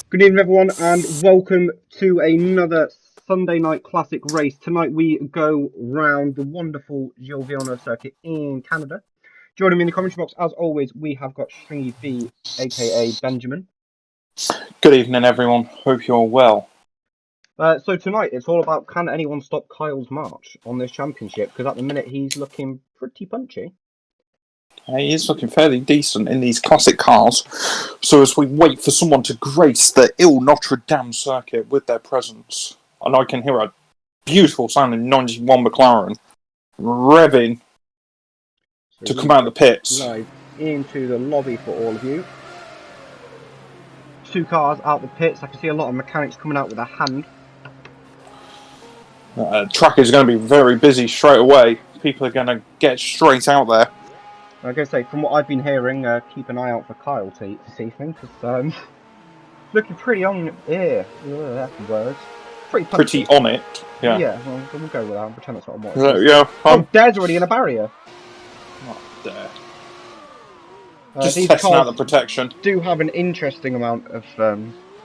Good evening, everyone, and welcome to another Sunday night classic race. Tonight we go round the wonderful Gilles Villeneuve circuit in Canada. Joining me in the commentary box, as always, we have got Stringy V, aka Benjamin. Good evening, everyone. Hope you're well. So tonight it's all about can anyone stop Kyle's march on this championship? Because at the minute he's looking pretty punchy. He is looking fairly decent in these classic cars. So as we wait for someone to grace the ill Notre Dame circuit with their presence, and I can hear a beautiful sounding 91 McLaren revving to come out of the pits. Live into the lobby for all of you. Two cars out the pits. I can see a lot of mechanics coming out with a hand. Track is going to be very busy straight away. People are going to get straight out there. I'm going to say, from what I've been hearing, keep an eye out for Kyle this evening, because looking pretty on here. That's words. Pretty on it, yeah. Yeah, well, we'll go with that and pretend that's what I'm watching. Yeah. Dare's already in a barrier. Not Dare. Just testing out the protection. Do have an interesting amount of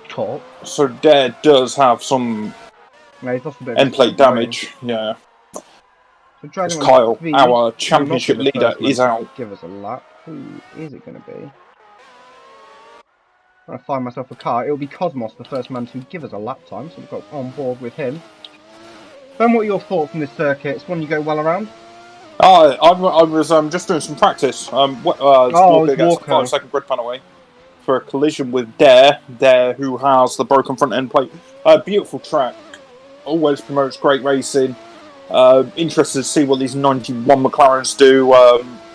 torque. So Dare does have some end plate damage, yeah. So Kyle, our championship leader, is out. Give us a lap. Who is it going to be? I'm going to find myself a car. It'll be Cosmos, the first man to give us a lap time, so we've got on board with him. Ben, what are your thoughts on this circuit? It's one you go well around? I was just doing some practice. Walker gets a 5-second grid pan away for a collision with Dare, who has the broken front end plate. Beautiful track. Always promotes great racing. Interested to see what these 91 McLarens do.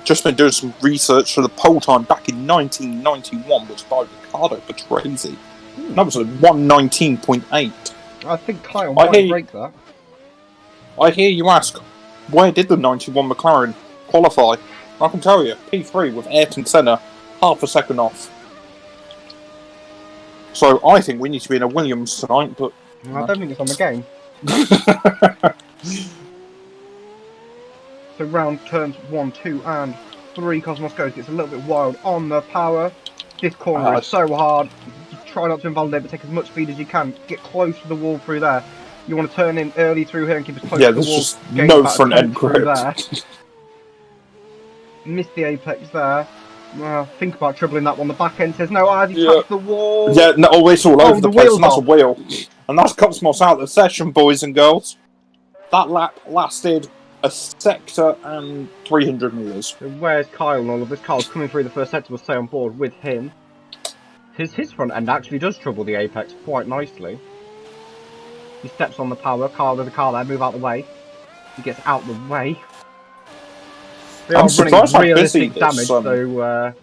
Just been doing some research for the pole time back in 1991, which by Ricardo Patrese. That was a 1:19.8. I think Kyle might break that. I hear you ask, where did the 91 McLaren qualify? I can tell you, P3 with Ayrton Senna, half a second off. So I think we need to be in a Williams tonight, but I don't think it's on the game. So round turns 1, 2, and 3. Cosmos goes. Gets a little bit wild on the power. This corner is so hard. Try not to invalidate, but take as much speed as you can. Get close to the wall through there. You want to turn in early through here and keep as close to the wall. Yeah, there's just no front end grip. Missed the apex there. Think about dribbling that one. The back end says no. As he taps the wall. Yeah, no, it's all over the place, and that's a wheel. And that's Cosmos out of the session, boys and girls. That lap lasted a sector and 300 metres. So where's Kyle and all of this? Kyle's coming through the first sector. We'll stay on board with him. His front end actually does trouble the apex quite nicely. He steps on the power. Kyle, there's a car there. Move out the way. He gets out the way. I'm surprised how busy damage, so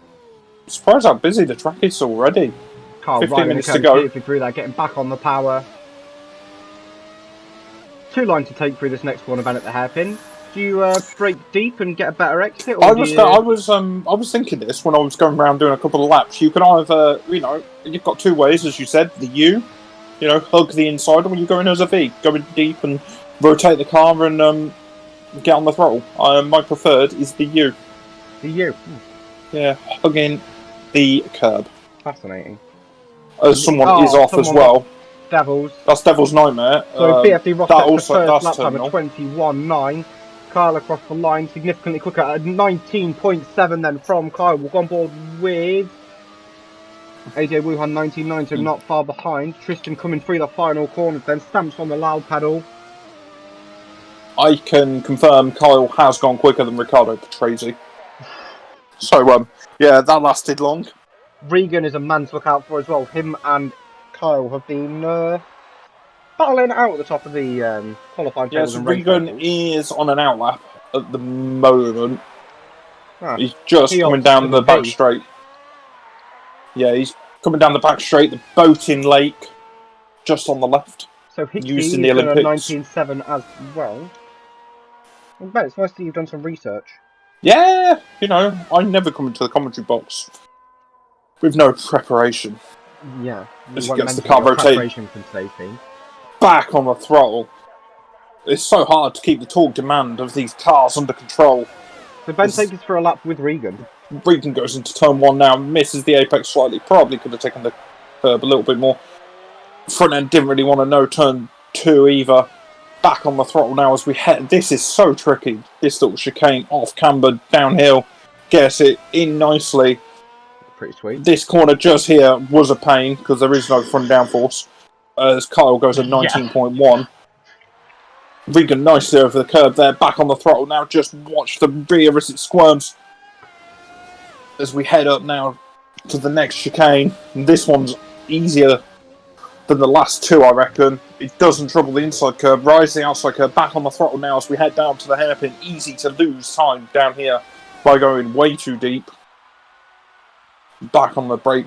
surprised how busy the track is already. Kyle 15 minutes to go. Through that, getting back on the power. 2 lines to take through this next corner, Ben at the hairpin. Do you break deep and get a better exit? Or I was thinking this when I was going around doing a couple of laps. You can either, you've got 2 ways, as you said. The U, hug the inside, or you go in as a V, go in deep and rotate the car and get on the throttle. My preferred is the U. The U? Yeah, hugging the curb. Fascinating. As someone is off as well. Devils. That's Devil's Nightmare. So BFD Rockets the first lap time at 21.9. Kyle across the line, significantly quicker at 19.7 then from Kyle. We'll go on board with AJ Wuhan 19.9, so not far behind. Tristan coming through the final corner, then stamps on the loud pedal. I can confirm Kyle has gone quicker than Ricardo Patrese. So, yeah, that lasted long. Regan is a man to look out for as well. Him and Kyle have been battling out at the top of the qualifying tables. Yes, Regan is on an outlap at the moment. He's just coming down the back straight. Yeah, he's coming down the back straight, the boating lake, just on the left. So Hickey used in the Olympics. 19.7 as well. Well, Ben, it's nice that you've done some research. Yeah, I never come into the commentary box with no preparation. Yeah, as it gets the car rotating back on the throttle. It's so hard to keep the torque demand of these cars under control. So Ben takes us for a lap with Regan. Regan goes into turn 1 now, misses the apex slightly. Probably could have taken the curb a little bit more. Front end didn't really want to know turn 2 either. Back on the throttle now as we head. This is so tricky. This little chicane off camber downhill. Gets it in nicely. Pretty sweet. This corner just here was a pain because there is no front downforce. As Kyle goes at 19.1. Regan nicely over the curb there. Back on the throttle now. Just watch the rear as it squirms. As we head up now to the next chicane. This one's easier than the last 2, I reckon. It doesn't trouble the inside curb. Rise the outside curb. Back on the throttle now as we head down to the hairpin. Easy to lose time down here by going way too deep. Back on the brake.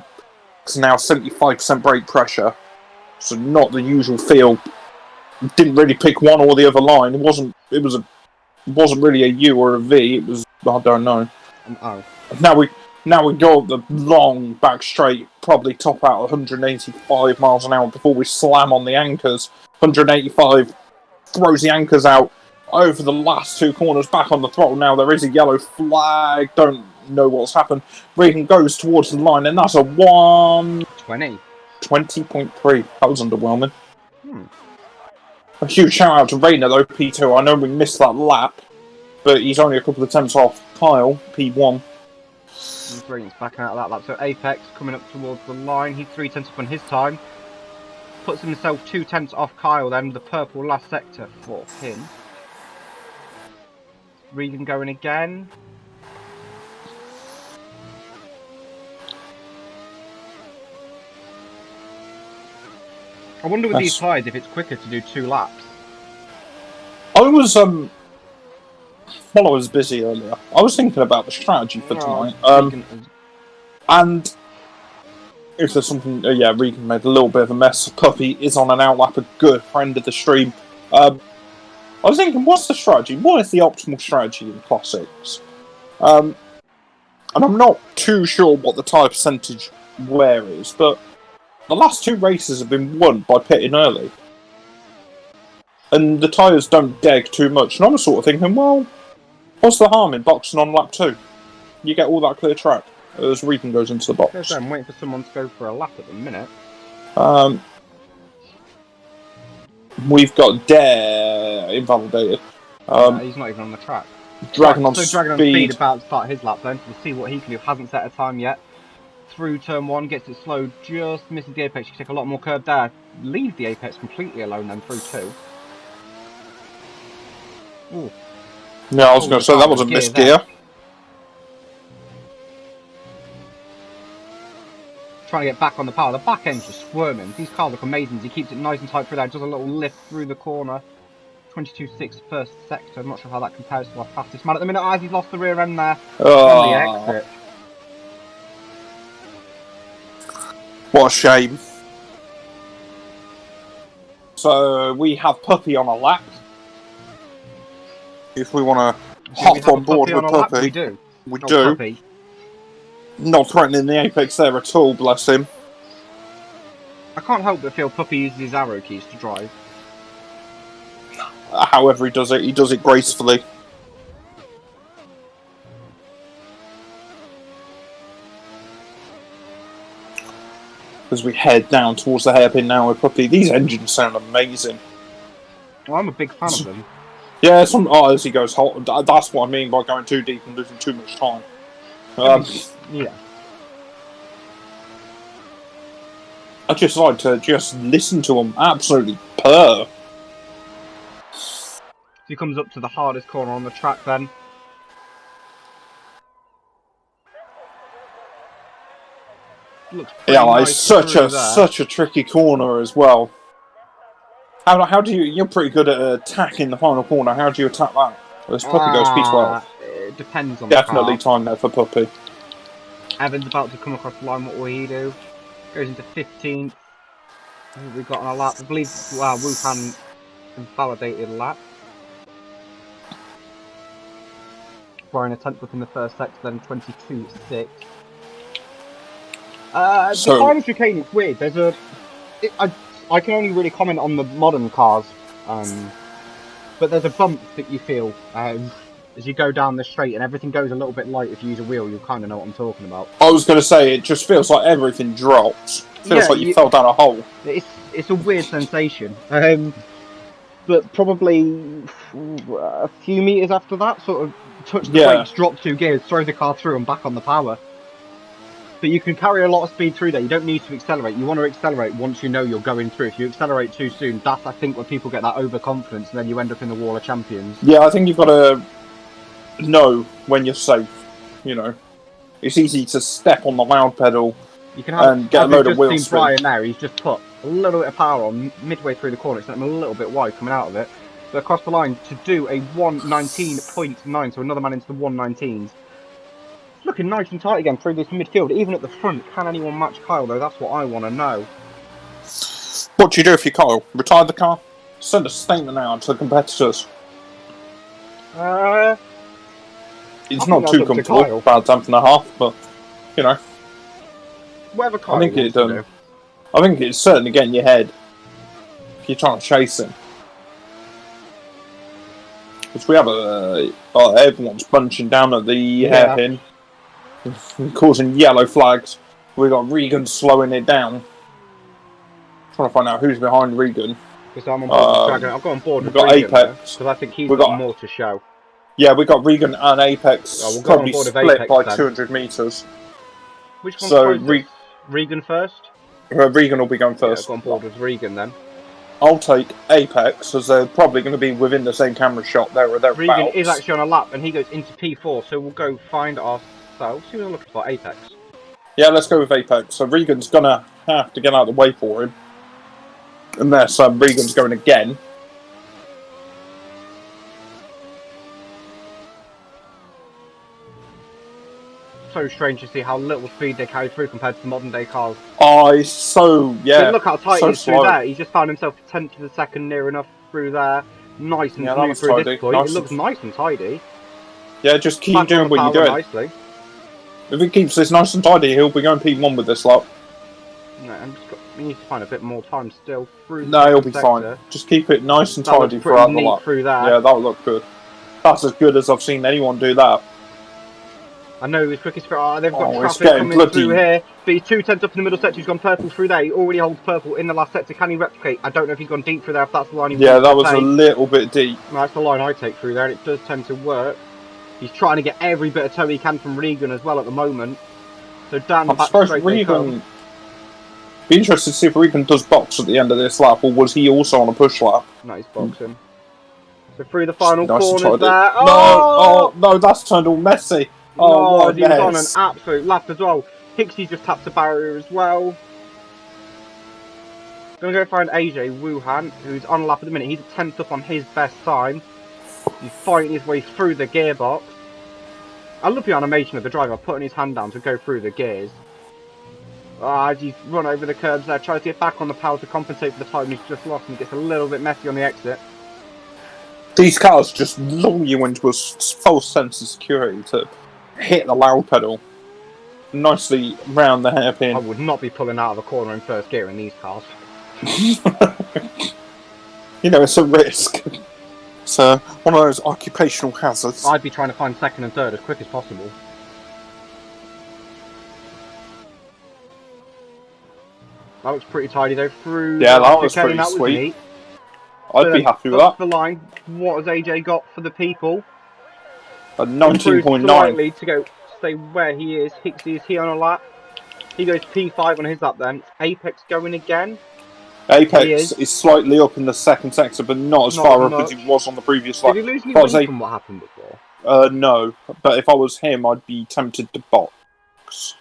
It's now 75% brake pressure. So not the usual feel. Didn't really pick one or the other line. It wasn't really a U or a V. It was, I don't know. Oh. Now we go the long back straight, probably top out 185 miles an hour before we slam on the anchors. 185, throws the anchors out over the last 2 corners, back on the throttle now. There is a yellow flag, don't know what's happened. Regan goes towards the line, and that's a 1:20.3. That was underwhelming. A huge shout out to Rayner though, P2. I know we missed that lap, but he's only a couple of tenths off Kyle, P1. Regan's backing out of that lap. So Apex coming up towards the line. He's 3 tenths up on his time. Puts himself 2 tenths off Kyle then, the purple last sector for him. Regan going again. I wonder with these tyres if it's quicker to do 2 laps. I was while I was busy earlier, I was thinking about the strategy for tonight. And if there's something, Regan made a little bit of a mess. Puppy is on an outlap, a good friend of the stream. I was thinking, what's the strategy? What is the optimal strategy in Classics? And I'm not too sure what the tyre percentage wear is, but the last 2 races have been won by pitting early. And the tyres don't deg too much. And I was sort of thinking, well, what's the harm in boxing on lap 2? You get all that clear track as Regan goes into the box. I'm waiting for someone to go for a lap at the minute. We've got Dare invalidated. He's not even on the track. Dragon on speed about to start his lap then. We'll see what he can do. Hasn't set a time yet. Through turn 1, gets it slowed, just misses the apex. You can take a lot more curb there. Leave the apex completely alone then through 2. Ooh. Yeah, I was going to say that was a missed gear. Trying to get back on the power. The back end's just squirming. These cars look amazing. He keeps it nice and tight through there. Does a little lift through the corner. 22.6 first sector. I'm not sure how that compares to our fastest man at the minute. As he's lost the rear end there on the exit. What a shame. So we have Puppy on a lap. If we want to hop on board with Puppy. We do. We do. Puppy. Not threatening the apex there at all, bless him. I can't help but feel Puppy uses his arrow keys to drive. However he does it gracefully. As we head down towards the hairpin now with Puppy. These engines sound amazing. Well, I'm a big fan of them. Yeah, as he goes hot. That's what I mean by going too deep and losing too much time. Yeah. I just like to just listen to him absolutely purr. He comes up to the hardest corner on the track then. Looks nice such a tricky corner as well. How do you? You're pretty good at attacking the final corner. How do you attack that? This Puppy goes P12. It depends on definitely the car. Time there for Puppy. Evan's about to come across the line. What will he do? Goes into 15th. We've got on a lap. I believe Wuhan invalidated a lap. Acquiring a 10th within the first sector, then 22.6. The final chicane is weird. There's I can only really comment on the modern cars, but there's a bump that you feel as you go down the straight, and everything goes a little bit light. If you use a wheel, you'll kind of know what I'm talking about. I was going to say, it just feels like everything drops. Feels like you fell down a hole. It's it's a weird sensation. But probably a few meters after that, sort of touch the brakes, drop 2 gears, throw the car through and back on the power. But you can carry a lot of speed through there. You don't need to accelerate. You want to accelerate once you know you're going through. If you accelerate too soon, that's, I think, where people get that overconfidence and then you end up in the wall of champions. Yeah, I think you've got to know when you're safe, you know. It's easy to step on the loud pedal and get a load of wheel spin. You've just seen Brian there. He's just put a little bit of power on midway through the corner. It's a little bit wide coming out of it. But across the line to do a 1:19.9, so another man into the 1:19s. Looking nice and tight again through this midfield, even at the front. Can anyone match Kyle, though? That's what I want to know. What do you do if you're Kyle? Retire the car? Send a statement out to the competitors? It's not too comfortable, about 10.5, but, you know. Whatever Kyle wants to do. I think it's certainly getting your head if you're trying to chase him. Because we have everyone's bunching down at the hairpin. Causing yellow flags. We got Regan slowing it down. Trying to find out who's behind Regan. Because I'm on board with I've got on board with Regan. We've got Apex. Because I think he's got more to show. Yeah, we got Regan and Apex. We'll probably split Apex, by 200 metres. Which one's Regan first? Regan will be going first. I've got on board with Regan then. I'll take Apex, as they're probably going to be within the same camera shot there or thereabouts. Regan is actually on a lap, and he goes into P4, so we'll go find ourselves. Who are we looking for? Apex. Yeah, let's go with Apex. So Regan's going to have to get out of the way for him. Unless Regan's going again. So strange to see how little speed they carry through compared to modern day cars. Oh, it's so, yeah. But look how tight he is through there. He's just found himself a tenth of a second near enough through there. Nice and smooth through this point. It looks nice and tidy. Yeah, just keep doing what you're doing. Nicely. If he keeps this nice and tidy, he'll be going P1 with this lot. No, we need to find a bit more time still through. No, he'll be fine. Just keep it nice and tidy throughout the lap. Through there. Yeah, that'll look good. That's as good as I've seen anyone do that. I know his quickest they've got traffic coming through here, but he's 2 tenths up in the middle sector. He's gone purple through there. He already holds purple in the last sector. Can he replicate? I don't know if he's gone deep through there. If that's the line he wants to take. Yeah, that was a little bit deep. No, that's the line I take through there, and it does tend to work. He's trying to get every bit of toe he can from Regan as well at the moment. So Dan, I suppose Regan. Be interested to see if Regan does box at the end of this lap, or was he also on a push lap? No, he's boxing. So through the final corners there. No, that's turned all messy. Oh, he was on an absolute lap as well. Hixie just tapped the barrier as well. Gonna go find AJ Wuhan, who's on a lap at the minute. He's a 10th up on his best time. He's fighting his way through the gearbox. I love the animation of the driver putting his hand down to go through the gears. As he's run over the curbs there, tries to get back on the power to compensate for the time he's just lost, and it gets a little bit messy on the exit. These cars just lull you into a false sense of security to hit the loud pedal nicely round the hairpin. I would not be pulling out of a corner in first gear in these cars. You know, it's a risk. It's one of those occupational hazards. I'd be trying to find second and third as quick as possible. That looks pretty tidy though. Through that was pretty sweet. I'd be happy with that. The line. What has AJ got for the people? A 19.9 to go stay where he is. Hixie, is he on a lap? He goes P5 on his lap then. Apex going again. Apex is slightly up in the second sector, but not as far up as he was on the previous lap. Did he lose any weight from what happened before? No, but if I was him, I'd be tempted to box.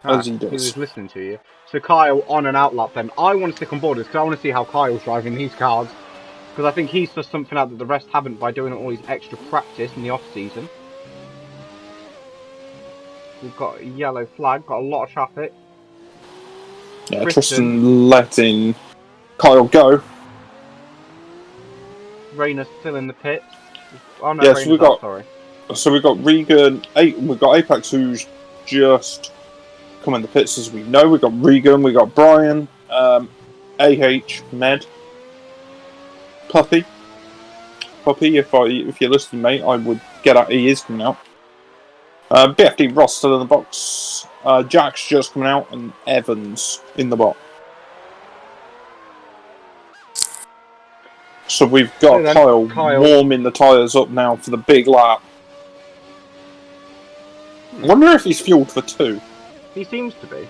As he does. He was listening to you. So Kyle on an out lap then. I want to stick on board because I want to see how Kyle's driving these cars. Because I think he's just something out that the rest haven't by doing all his extra practice in the off-season. We've got a yellow flag, got a lot of traffic. Yeah, Tristan letting Kyle go. Rayner's still in the pits. Oh no, yeah, so we've got Regan, we've got Apex who's just come in the pits as we know. We've got Regan, we've got Brian, AH, Med. Puppy, if you're listening, mate, I would get out. He is coming out. BFD Ross still in the box. Jack's just coming out, and Evans in the box. So we've got Kyle warming the tyres up now for the big lap. I wonder if he's fueled for 2. He seems to be.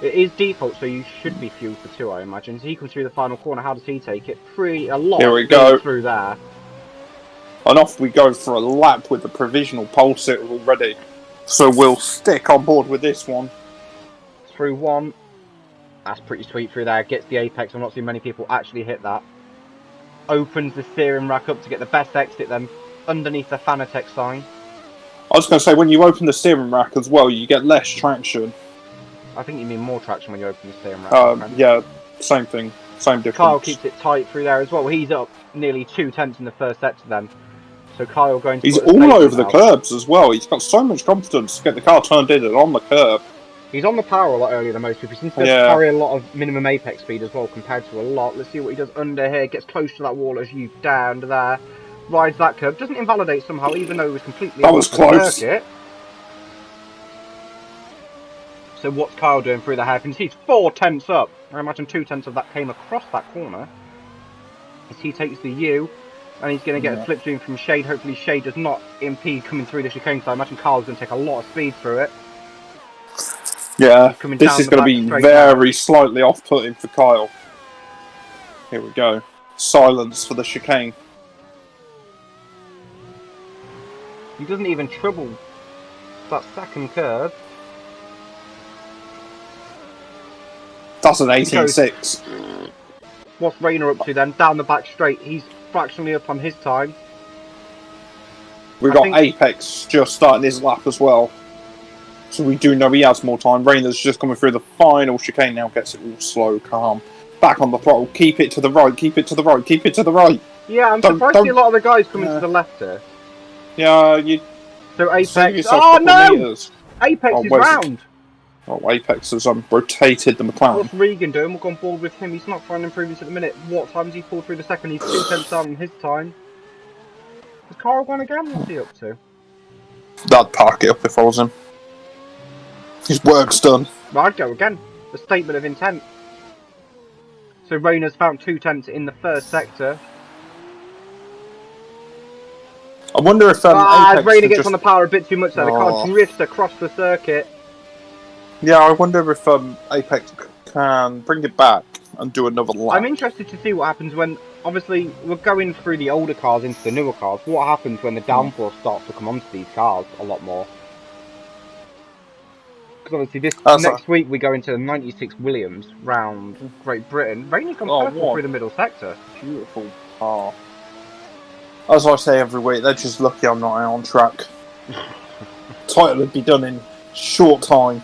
It is default, so you should be fueled for 2, I imagine. So he comes through the final corner. How does he take it? A lot. Here we go. Through there. And off we go for a lap with the provisional pole sitter already. So we'll stick on board with this one. Through 1. That's pretty sweet through there. Gets the apex. I'm not seeing many people actually hit that. Opens the steering rack up to get the best exit then underneath the Fanatec sign. I was going to say, when you open the steering rack as well, you get less traction. I think you mean more traction when you open the steering rack. Yeah, same thing. Same difference. Kyle keeps it tight through there as well. He's up nearly 2 tenths in the first sector then. So Kyle going to... He's all over the curbs as well. He's got so much confidence to get the car turned in and on the curb. He's on the power a lot earlier than most people. He seems to carry a lot of minimum apex speed as well compared to a lot. Let's see what he does under here. Gets close to that wall as you down there. Rides that curb. Doesn't invalidate somehow, even though it was completely... That was close. Circuit. So what's Kyle doing through the hairpins? He's 4 tenths up. I imagine 2 tenths of that came across that corner. As he takes the U. And he's going to get a slipstream from Shade. Hopefully Shade does not impede coming through the chicane. So I imagine Kyle's going to take a lot of speed through it. Yeah, this is going to be very slightly off-putting for Kyle. Here we go. Silence for the chicane. He doesn't even trouble that second curve. That's an 18.6. What's Rayner up to then? Down the back straight. He's fractionally up on his time. We've got Apex just starting his lap as well. So we do know he has more time. Rayner's just coming through the final chicane now. Gets it all slow, calm. Back on the throttle. Keep it to the right. Keep it to the right. Keep it to the right. Yeah, I'm surprised to see a lot of the guys coming to the left here. Yeah, you... So Apex... Oh, no! Meters. Apex is round. Oh, Apex has rotated the McLaren. What's Regan doing? We'll go on board with him. He's not finding improvements at the minute. What time has he pulled through the second? He's 2 tenths down in his time. Is Carl going again? What's he up to? I'd park it up if I was him. His work's done. Well, I'd go again. A statement of intent. So Rayner's found 2 tenths in the first sector. I wonder if Apex Rayner gets on the power a bit too much there. The car drifts across the circuit. Yeah, I wonder if Apex can bring it back and do another lap. I'm interested to see what happens when, obviously, we're going through the older cars into the newer cars. What happens when the downforce starts to come onto these cars a lot more? Because obviously next week we go into the 96 Williams round Great Britain. Rayner's gone purple through the middle sector. Beautiful car. As I say every week, they're just lucky I'm not out on track. Title would be done in short time.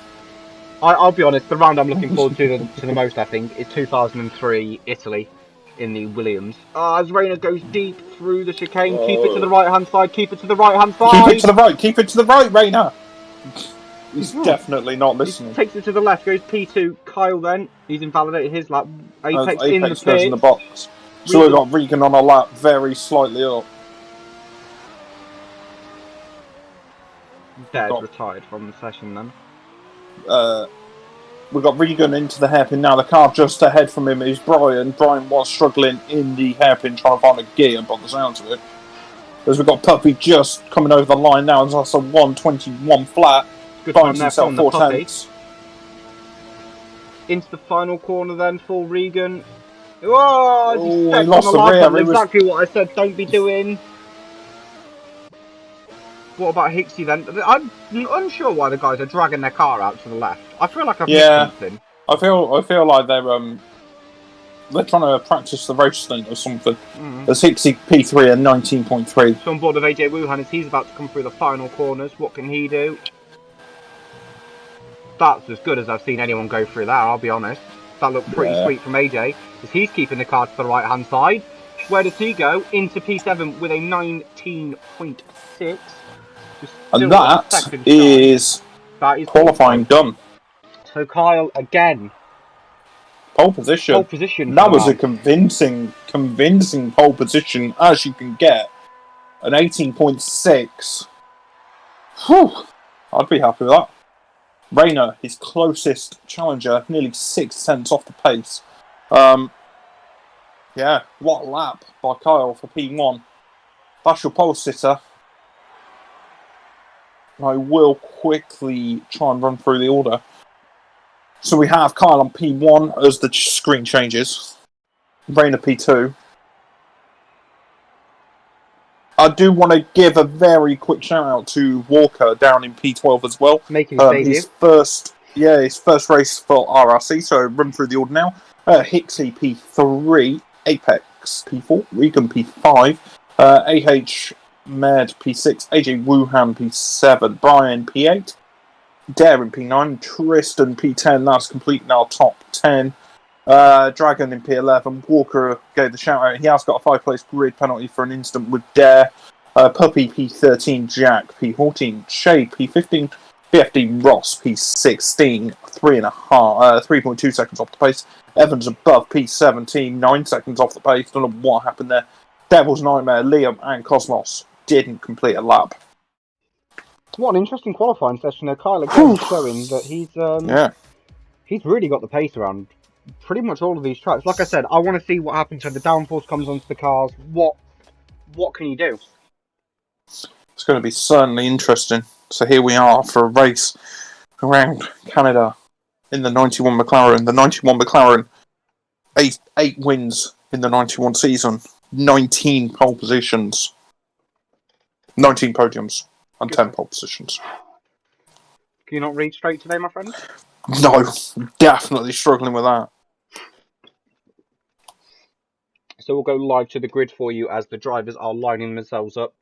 I'll be honest, the round I'm looking forward to the most, I think, is 2003 Italy in the Williams. As Rayner goes deep through the chicane, keep it to the right-hand side, keep it to the right-hand side! Keep it to the right, keep it to the right, Rayner! He's definitely not listening. He takes it to the left, goes P2, Kyle then, he's invalidated his lap, Apex in the pit. Goes in the box. So we've got Regan on a lap, very slightly up. Dead, retired from the session then. We've got Regan into the hairpin now. The car just ahead from him is Brian. Brian was struggling in the hairpin trying to find a gear by the sounds of it. As we've got Puppy just coming over the line now. It's also 121 flat. Good time there from the Puppy. Into the final corner then for Regan. Oh, he lost the rear. Exactly what I said, don't be doing. What about Hicksy then? I'm unsure why the guys are dragging their car out to the left. I feel like I've missed something. I feel like they're trying to practice the race stint or something. There's Hicksy P3 and 19.3. So on board of AJ Wuhan as he's about to come through the final corners. What can he do? That's as good as I've seen anyone go through that, I'll be honest. That looked pretty sweet from AJ. As he's keeping the car to the right hand side. Where does he go? Into P7 with a 19.6. And that is qualifying done. So Kyle again. Pole position. Pole position. That was a convincing pole position as you can get. An 18.6. Whew. I'd be happy with that. Rayner, his closest challenger, nearly 6 tenths off the pace. Yeah, what a lap by Kyle for P1. That's your pole sitter. I will quickly try and run through the order. So we have Kyle on P1 as the screen changes. Rayner P2. I do want to give a very quick shout out to Walker down in P12 as well. Making his first race for RRC. So run through the order now. Hixley P3, Apex P4, Regan P5, AH Med P6, AJ Wuhan P7, Brian P8, Darren P9, Tristan P10. That's complete now top 10. Dragon in P11. Walker gave the shout out. He has got a 5-place grid penalty for an incident with Dare. Puppy P13, Jack P14, Shay P15, BFD Ross P16, 3.2 seconds off the pace. Evans above P17, 9 seconds off the pace. Don't know what happened there. Devil's Nightmare, Liam and Cosmos didn't complete a lap. What an interesting qualifying session there. Kyle again showing that he's really got the pace around pretty much all of these tracks. Like I said, I want to see what happens when the downforce comes onto the cars. What can you do? It's going to be certainly interesting. So here we are for a race around Canada in the 91 McLaren. The 91 McLaren, 8 wins in the 91 season, 19 pole positions, 19 podiums, and 10 pole positions. Can you not read straight today, my friend? No, definitely struggling with that. So we'll go live to the grid for you as the drivers are lining themselves up.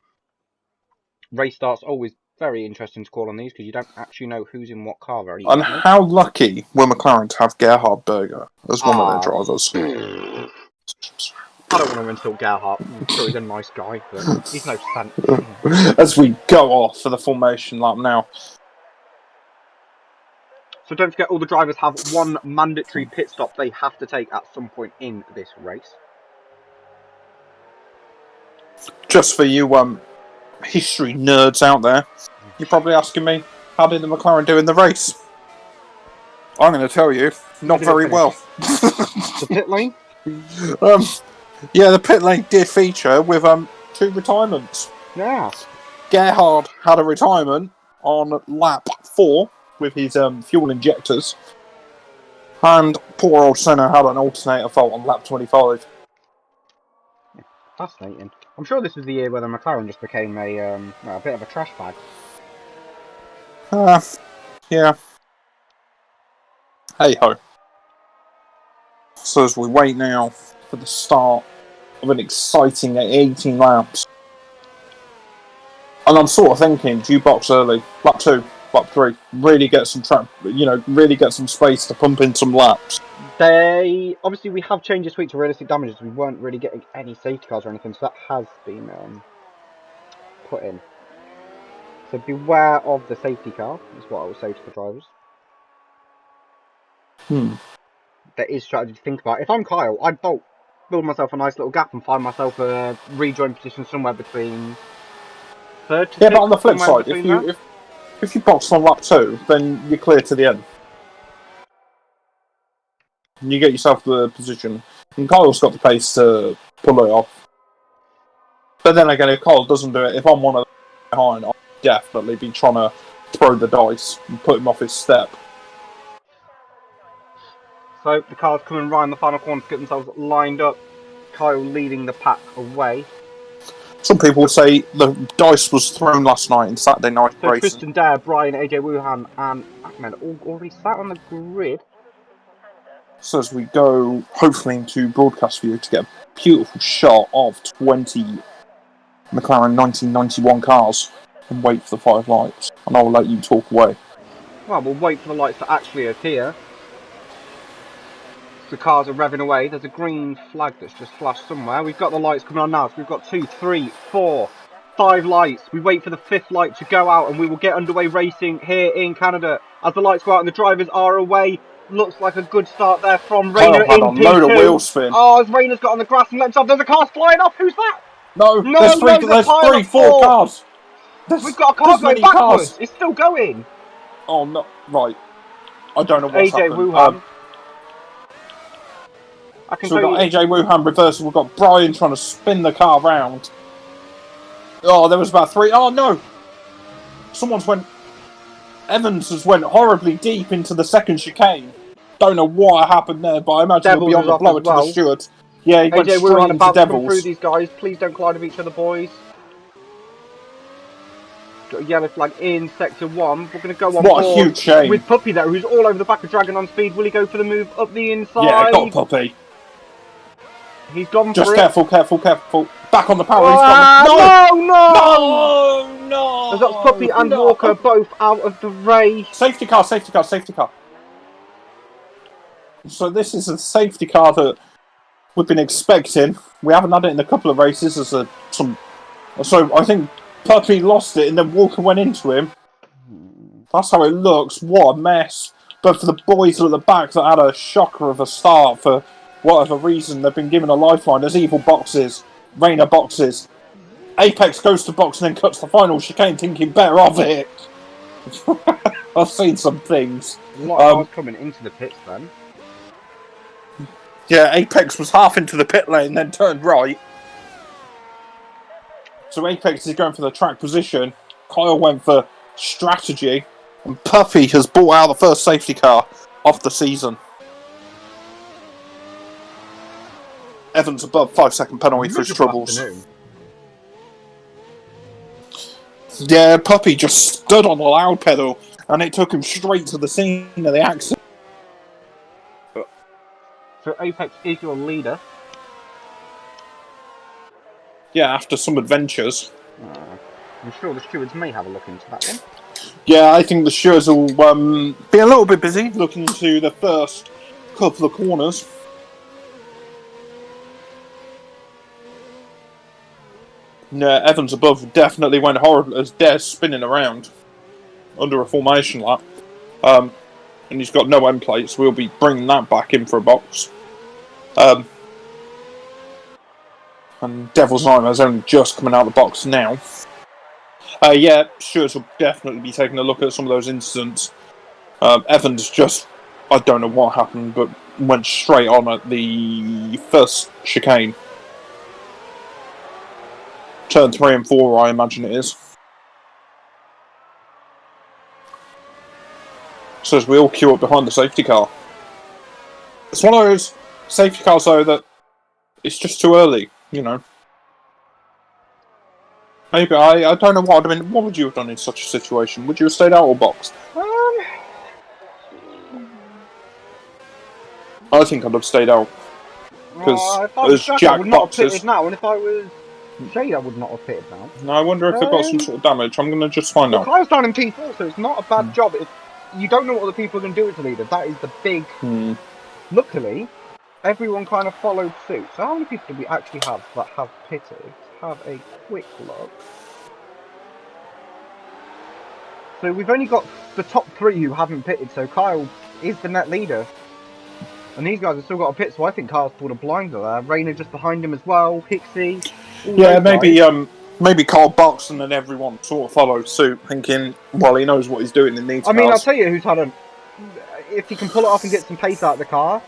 Race starts always very interesting to call on these because you don't actually know who's in what car very easily. And how lucky were McLaren to have Gerhard Berger as one of their drivers? I don't want to insult Gerhard. I'm sure he's a nice guy, but he's no sense. As we go off for the formation lap now. So don't forget, all the drivers have one mandatory pit stop they have to take at some point in this race. Just for you history nerds out there, you're probably asking me, how did the McLaren do in the race? I'm going to tell you, not very well. The pit lane? Yeah, the pit lane did feature with 2 retirements. Yeah. Gerhard had a retirement on lap 4 with his fuel injectors, and poor old Senna had an alternator fault on lap 25. Fascinating. I'm sure this was the year where the McLaren just became a bit of a trash bag. Yeah. Hey ho. So as we wait now for the start of an exciting 18 laps, and I'm sort of thinking, do you box early? Lap 2, lap 3, really get some really get some space to pump in some laps. Obviously we have changed this week to realistic damages. We weren't really getting any safety cars or anything, so that has been put in. So beware of the safety car, is what I would say to the drivers. There is strategy to think about. If I'm Kyle, I'd build myself a nice little gap and find myself a rejoin position somewhere between 3rd to 6th. Yeah, but on the flip side, if you box on lap 2, then you're clear to the end. You get yourself the position. And Kyle's got the pace to pull it off. But then again, if Kyle doesn't do it, if I'm one of them behind, I'll definitely be trying to throw the dice and put him off his step. So the cars coming right in the final corner to get themselves lined up. Kyle leading the pack away. Some people would say the dice was thrown last night in Saturday night racing. Tristan Dare, Brian, AJ Wuhan and Ahmed all already sat on the grid. So as we go, hopefully, into broadcast view to get a beautiful shot of 20 McLaren 1991 cars and wait for the 5 lights. And I'll let you talk away. Well, we'll wait for the lights to actually appear. The cars are revving away. There's a green flag that's just flashed somewhere. We've got the lights coming on now. So we've got 2, 3, 4, 5 lights. We wait for the 5th light to go out and we will get underway racing here in Canada. As the lights go out and the drivers are away. Looks like a good start there from Rayner in P2. Load of wheel spin. Oh, as Rayner's got on the grass and lets off. There's a car flying off. Who's that? No, there's 3, 4 cars. We've got a car going backwards. It's still going. Oh no! Right. I don't know what's AJ happened. Wuhan. So we've got AJ Wuhan reversing. We've got Brian trying to spin the car round. Oh, there was about 3. Oh no! Evans has went horribly deep into the second chicane. Don't know what happened there, but I imagine he'll be on the blower to the steward. Yeah, he went straight into Devils. Through these guys. Please don't collide with each other, boys. Got a yellow flag in sector 1. We're going to go on board a huge shame. With Puppy there, who's all over the back of Dragon on speed. Will he go for the move up the inside? Yeah, got Puppy. He's gone Just for careful, careful, careful. Back on the power. No! That's Puppy and Walker both out of the race. Safety car, safety car, safety car. So this is a safety car that we've been expecting. We haven't had it in a couple of races. So I think Puppy lost it and then Walker went into him. That's how it looks. What a mess. But for the boys at the back that had a shocker of a start for whatever reason, they've been given a lifeline. There's evil boxes, Rainer boxes. Apex goes to box and then cuts the final chicane, thinking better of it. I've seen some things. A lot of cars coming into the pits then. Yeah, Apex was half into the pit lane, then turned right. So Apex is going for the track position. Kyle went for strategy, and Puppy has brought out the first safety car of the season. Evans above 5-second penalty for his troubles. Yeah, Puppy just stood on the loud pedal and it took him straight to the scene of the accident. So Apex is your leader. Yeah, after some adventures. I'm sure the stewards may have a look into that one. Yeah, I think the stewards will be a little bit busy looking into the first couple of corners. Yeah, Evans above definitely went horrible as Des spinning around under a formation lap. And he's got no end plate, so we'll be bringing that back in for a box. And Devil's Nightmare's only just coming out of the box now. Yeah, stewards will definitely be taking a look at some of those incidents. Evans just, I don't know what happened, but went straight on at the first chicane. Turn 3 and 4, I imagine it is. So as we all queue up behind the safety car. It's one of those safety cars, though, that it's just too early, you know. Maybe, I don't know what, I mean, what would you have done in such a situation? Would you have stayed out or boxed? I think I'd have stayed out. Because there's Jack boxes. Now, and if I was Shade, I would not have pitted now. No, I wonder if they've got some sort of damage. I'm going to just find out. Kyle's down in P4, so it's not a bad job. You don't know what other people are going to do as a leader. That is the big... Luckily, everyone kind of followed suit. So how many people do we actually have that have pitted? Have a quick look. So we've only got the top 3 who haven't pitted, so Kyle is the net leader. And these guys have still got a pit, so I think Kyle's pulled a blinder there. Rayner just behind him as well, Pixie. Yeah, maybe Kyle boxed and then everyone sort of followed suit, thinking, well, he knows what he's doing in these cars. I mean, I'll tell you who's had a... If he can pull it off and get some pace out of the car,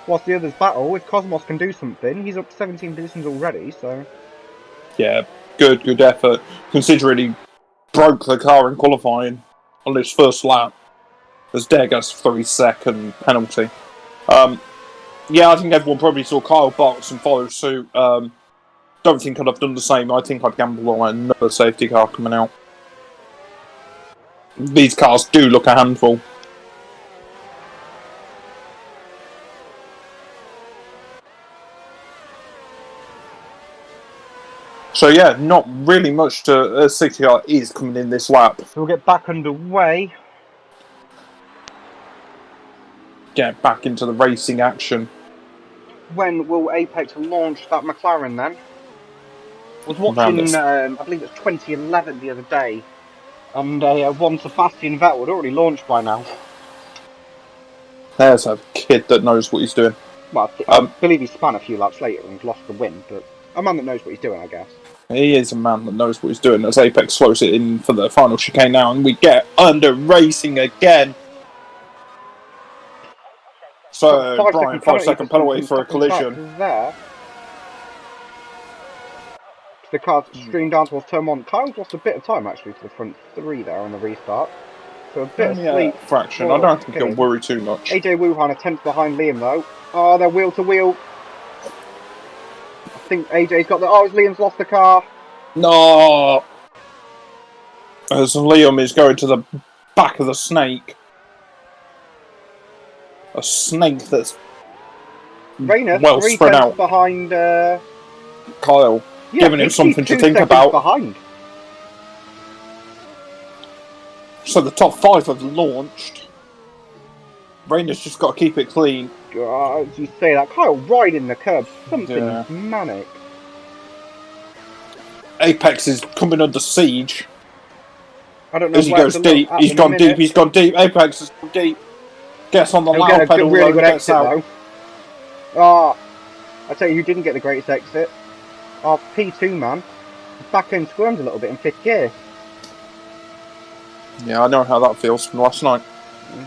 whilst the others battle, if Cosmos can do something, he's up 17 positions already, so... Yeah, good effort, considering he broke the car in qualifying on his first lap, as Dare gets 3-second penalty. Yeah, I think everyone probably saw Kyle box and follow suit. Don't think I'd have done the same. I think I'd gamble on another safety car coming out. These cars do look a handful. So yeah, not really much to safety car is coming in this lap. So we'll get back underway. Get back into the racing action. When will Apex launch that McLaren then? I was watching, I believe it's 2011 the other day, and one Sebastian Vettel had already launched by now. There's a kid that knows what he's doing. Well, I believe he spun a few laps later and lost the win, but a man that knows what he's doing, I guess. He is a man that knows what he's doing as Apex slows it in for the final chicane now, and we get under racing again. So, Brian, 5-second penalty for a collision. There. The car's streamed down towards turn 1. Kyle's lost a bit of time actually to the front 3 there on the restart. So a bit of sleep. Fraction. I don't think he'll worry too much. AJ Wuhan a tenth behind Liam though. Oh, they're wheel to wheel. I think AJ's got the. Oh, Liam's lost the car. No. As Liam is going to the back of the snake. A snake that's Rayner, well spread out behind Kyle, giving him something to think about. Behind. So the top 5 have launched. Rayner's just got to keep it clean. As you say that, Kyle riding the curb, something manic. Apex is coming under siege. I don't know as he goes deep. He's gone deep. He's gone deep. Apex has gone deep. Gets on the loud pedal. Really good exit though. Ah, I tell you who didn't get the greatest exit. Our P2 man. Back end squirmed a little bit in 5th gear. Yeah, I know how that feels from last night.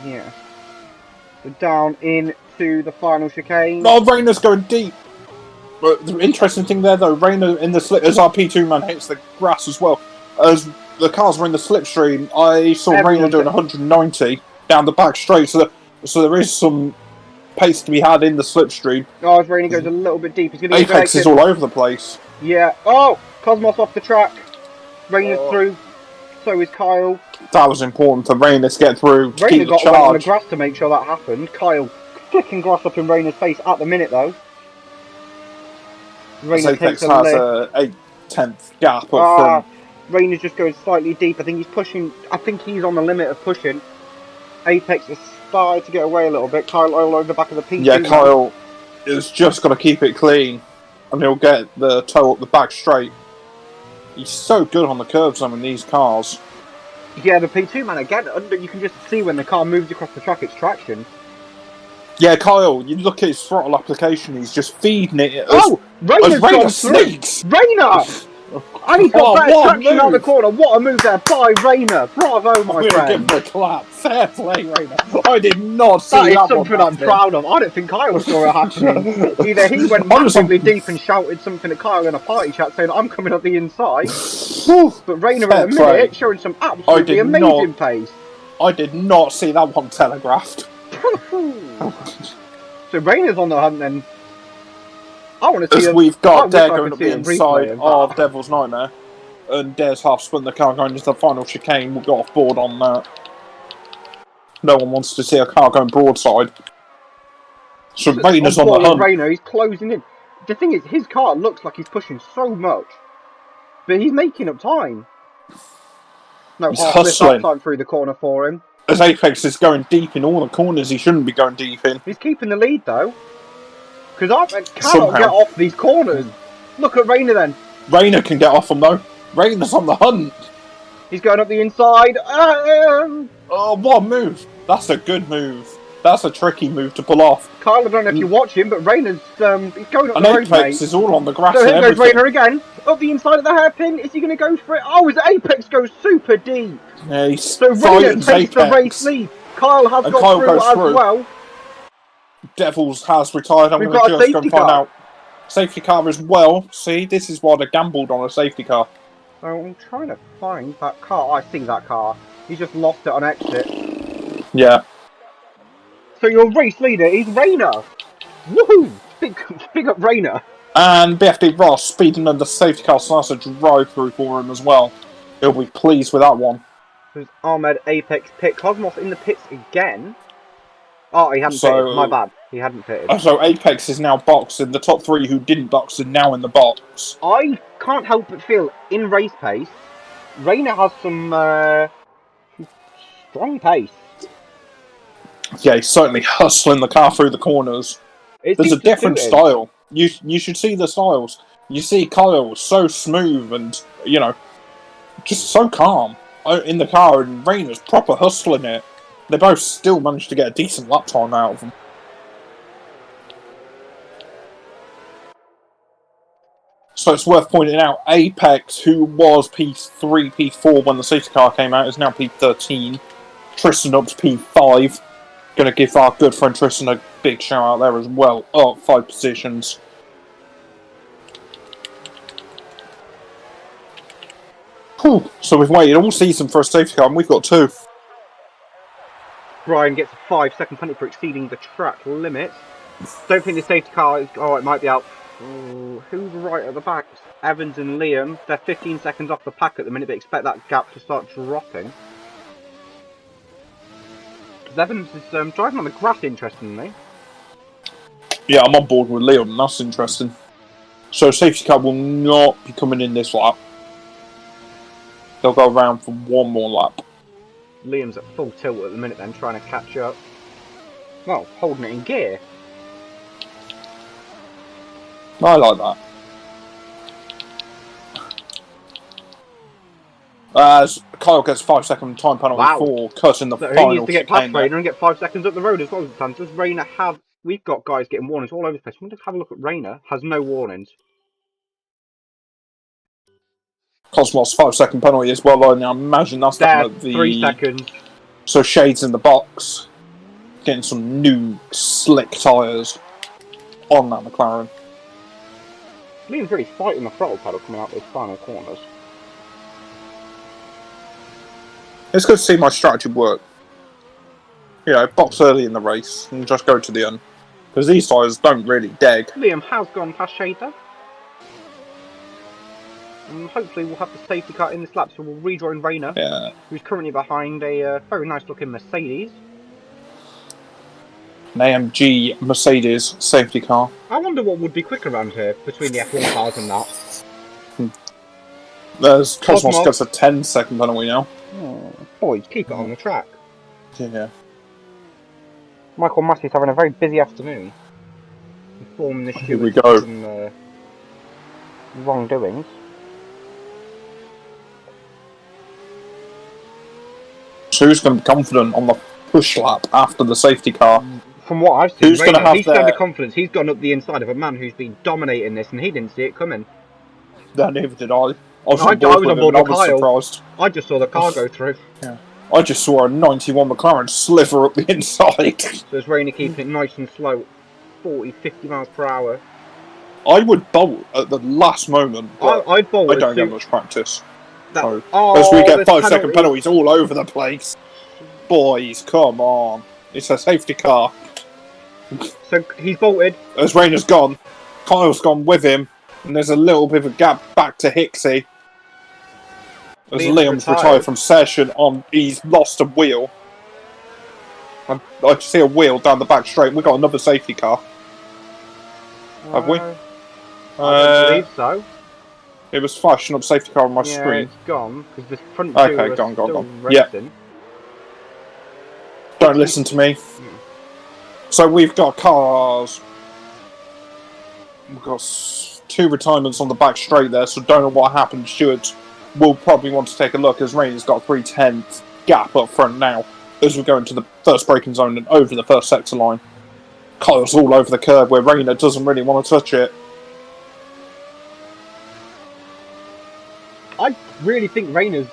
Yeah. So down into the final chicane. Oh, Rayner's going deep. But the interesting thing there, though, Rayner in the slip as our P2 man hits the grass as well. As the cars were in the slipstream, I saw Rayner doing 190 down the back straight. So there is some pace to be had in the slipstream. Oh, as Rayner goes a little bit deep, he's going to Apex is all over the place. Yeah. Oh, Cosmos off the track. Rayner's through. So is Kyle. That was important for Rayner to get through. Rayner got away on the grass to make sure that happened. Kyle flicking grass up in Rayner's face at the minute, though. Apex has a 8/10th gap up front. Rayner's just going slightly deep. I think he's pushing. I think he's on the limit of pushing. Apex is starting to get away a little bit. Kyle all over the back of the P2. Yeah, Kyle is just got to keep it clean, and he'll get the toe up the back straight. He's so good on the curves in these cars. Yeah, the P2 man again. You can just see when the car moves across the track, it's traction. Yeah, Kyle, you look at his throttle application. He's just feeding it. Rayner's gone snakes. Rayner. And he's got better traction on the corner. What a move there by Rayner. Bravo, my friend. Give him a clap. Fair play, Rayner. I did not see that. That is something I'm proud of. I don't think Kyle saw it happening. Either he went massively deep and shouted something at Kyle in a party chat saying, I'm coming up the inside. But Rayner at a minute showing some absolutely amazing pace. I did not see that one telegraphed. So Rayner's on the hunt then. I want to see. We've got Dare going up the inside of Devil's Nightmare, and Dare's half spun the car going into the final chicane. We'll go off board on that. No one wants to see a car going broadside. So Rayner's on the hunt. Rayner, he's closing in. The thing is, his car looks like he's pushing so much, but he's making up time. No, he's hustling time through the corner for him. As Apex is going deep in all the corners he shouldn't be going deep in. He's keeping the lead though. Because I cannot get off these corners. Look at Rayner then. Rayner can get off them though. Rayner's on the hunt. He's going up the inside. Oh, what a move. That's a good move. That's a tricky move to pull off. Kyle, I don't know if you watch him, but Rayner's he's going up the road, Apex is all on the grass. So here goes Rayner again. Up the inside of the hairpin. Is he going to go for it? Oh, his Apex goes super deep. Yeah, so Rayner takes the race lead. Kyle has got through as well. Devils has retired. I'm going to just go and find out. Safety car as well. See, this is why they gambled on a safety car. So I'm trying to find that car. I see that car. He's just lost it on exit. Yeah. So your race leader is Rayner. Woohoo! Big up Rayner. And BFD Ross speeding under safety car, so that's a drive-through for him as well. He'll be pleased with that one. There's Ahmed Apex pit. Cosmos in the pits again. Oh, he hadn't pitted. My bad. He hadn't pitted. So Apex is now boxing. The top 3 who didn't box are now in the box. I can't help but feel, in race pace, Rayner has some strong pace. Yeah, he's certainly hustling the car through the corners. There's a different style. You should see the styles. You see Kyle so smooth and, you know, just so calm in the car, and Rayner's proper hustling it. They both still managed to get a decent lap time out of them. So it's worth pointing out, Apex, who was P3, P4 when the safety car came out, is now P13. Tristan up to P5. Going to give our good friend Tristan a big shout out there as well. Up 5 positions. Whew. So we've waited all season for a safety car, and we've got 2. Brian gets a 5-second penalty for exceeding the track limit. Don't think the safety car is... Oh, it might be out. Ooh, who's right at the back? Evans and Liam. They're 15 seconds off the pack at the minute, but expect that gap to start dropping. Evans is driving on the grass, interestingly. Yeah, I'm on board with Liam. That's interesting. So safety car will not be coming in this lap. They'll go around for one more lap. Liam's at full tilt at the minute then, trying to catch up. Well, holding it in gear. I like that. As Kyle gets 5-second time penalty for cutting the final. He needs to get past Rayner and get 5 seconds up the road as well as it stands. Does Rayner have... We've got guys getting warnings all over the place. We'll just have a look at Rayner. Has no warnings. Cosmos 5-second penalty as well. I imagine that's the 3 seconds. So Shade's in the box, getting some new slick tyres on that McLaren. Liam's really fighting the throttle pedal coming out those final corners. It's good to see my strategy work. You know, box early in the race and just go to the end. Because these tyres don't really deg. Liam has gone past Shade though. And hopefully we'll have the safety car in this lap, so we'll rejoin Rayner, who's currently behind a very nice looking Mercedes. An AMG Mercedes safety car. I wonder what would be quicker around here between the F1 cars and that. There's Cosmos gets a 10-second penalty now. Oh, boys, keep it on the track. Yeah. Michael Massey's having a very busy afternoon. Informing the Here we go. Some wrongdoings. So who's going to be confident on the push lap after the safety car? From what I've seen, who's going to have he's got the confidence. He's gone up the inside of a man who's been dominating this, and he didn't see it coming. No, neither did I. I was on board with Kyle. Surprised. I just saw the car go through. Yeah. I just saw a 91 McLaren sliver up the inside. So it's Rayner keeping it nice and slow, 40, 50 miles per hour. I would bolt at the last moment. I'd bolt. I don't get much practice. As we get 5-second penalties all over the place. Boys, come on. It's a safety car. So he's bolted. As Rayner's gone, Kyle's gone with him, and there's a little bit of a gap back to Hicksy. As Liam's retired from session, he's lost a wheel. I see a wheel down the back straight. We've got another safety car. Have we? I don't believe so. It was flashing up safety car on my screen. It's gone, because the front two are gone. Racing. Yeah. Don't listen to me. So we've got cars. We've got 2 retirements on the back straight there, so don't know what happened. Stuart will probably want to take a look, as Rayner's got a 3/10 gap up front now, as we go into the first braking zone and over the first sector line. Kyle's all over the curb where Rayner doesn't really want to touch it. I really think Rayner's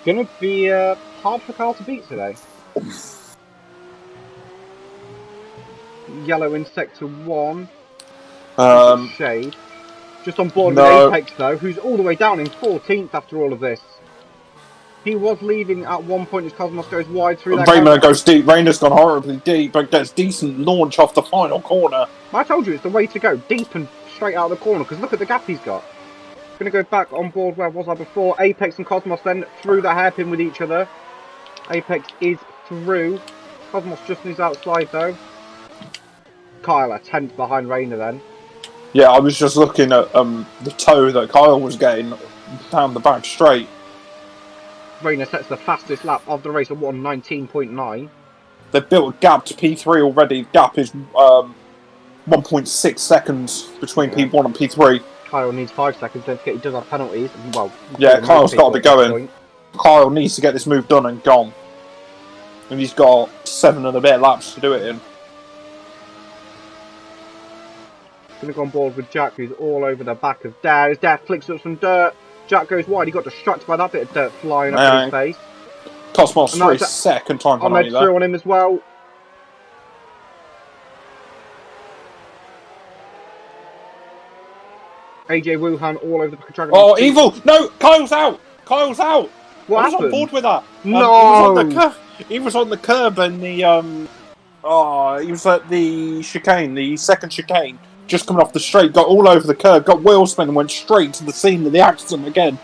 going to be hard for Kyle to beat today. Yellow in sector 1. Shade. Just on board with Apex though, who's all the way down in 14th after all of this. He was leading at one point as Cosmos goes wide through that. Rayner goes deep. Rayner's gone horribly deep, but gets decent launch off the final corner. I told you it's the way to go, deep and straight out of the corner, because look at the gap he's got. Going to go back on board where was I before. Apex and Cosmos then through the hairpin with each other. Apex is through. Cosmos just is outside though. Kyle a 10th behind Rayner then. Yeah, I was just looking at the toe that Kyle was getting down the back straight. Rayner sets the fastest lap of the race at 1:19.9. They've built a gap to P3 already. Gap is 1.6 seconds between P1 and P3. Kyle needs 5 seconds, don't forget he does have penalties. Well, yeah, Kyle's got to be going. Kyle needs to get this move done and gone. And he's got 7 and a bit laps to do it in. Going to go on board with Jack, who's all over the back of Dare. As Dare flicks up some dirt, Jack goes wide. He got distracted by that bit of dirt flying up in his face. Cosmos 3 second time penalty there. Through on him as well. AJ Wuhan all over the back of Dragon. Oh, evil! No, Kyle's out! Kyle's out! What I was on board with that. No! He was on the curb and the he was at the chicane, the second chicane, just coming off the straight, got all over the curb, got wheel spin and went straight to the scene of the accident again.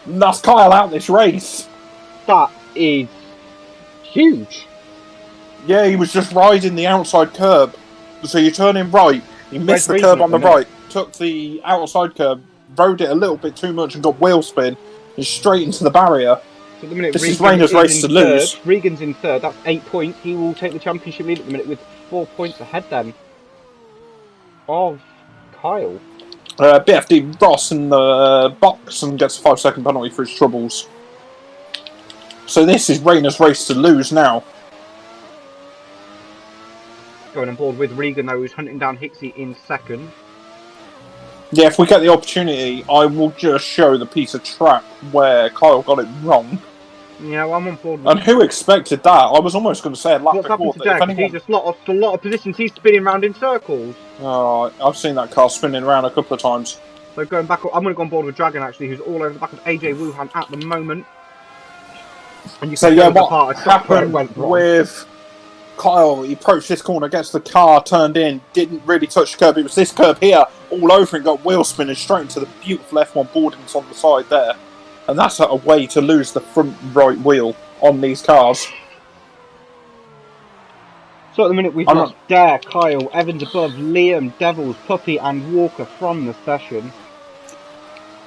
And that's Kyle out this race. That is huge. Yeah, he was just riding the outside curb. So you turn in right, he missed the curb on the right, took the outside curb, rode it a little bit too much and got wheel spin and straight into the barrier. So at the minute, this is Rainer's race to lose. Regan's in third, that's 8 points. He will take the championship lead at the minute with 4 points ahead then of Kyle. BFD Ross in the box and gets a 5-second penalty for his troubles. So this is Rainer's race to lose now. Going on board with Regan though, who's hunting down Hixie in second. Yeah, if we get the opportunity, I will just show the piece of track where Kyle got it wrong. Yeah, well, I'm on board with and who expected that? I was almost going to say a lap What's before. Happened to Jack? He's just a lot of positions. He's spinning around in circles. Oh, I've seen that car spinning around a couple of times. So going back, I'm going to go on board with Dragon actually, who's all over the back of AJ Wuhan at the moment. And you say, yeah, what happened with Kyle? He approached this corner, gets the car turned in, didn't really touch the curb. It was this curb here, all over and got wheel spinning straight into the beautiful F1 boardings on the side there. And that's a way to lose the front right wheel on these cars. So at the minute we've got Dare, Kyle, Evans above, Liam, Devils, Puppy and Walker from the session.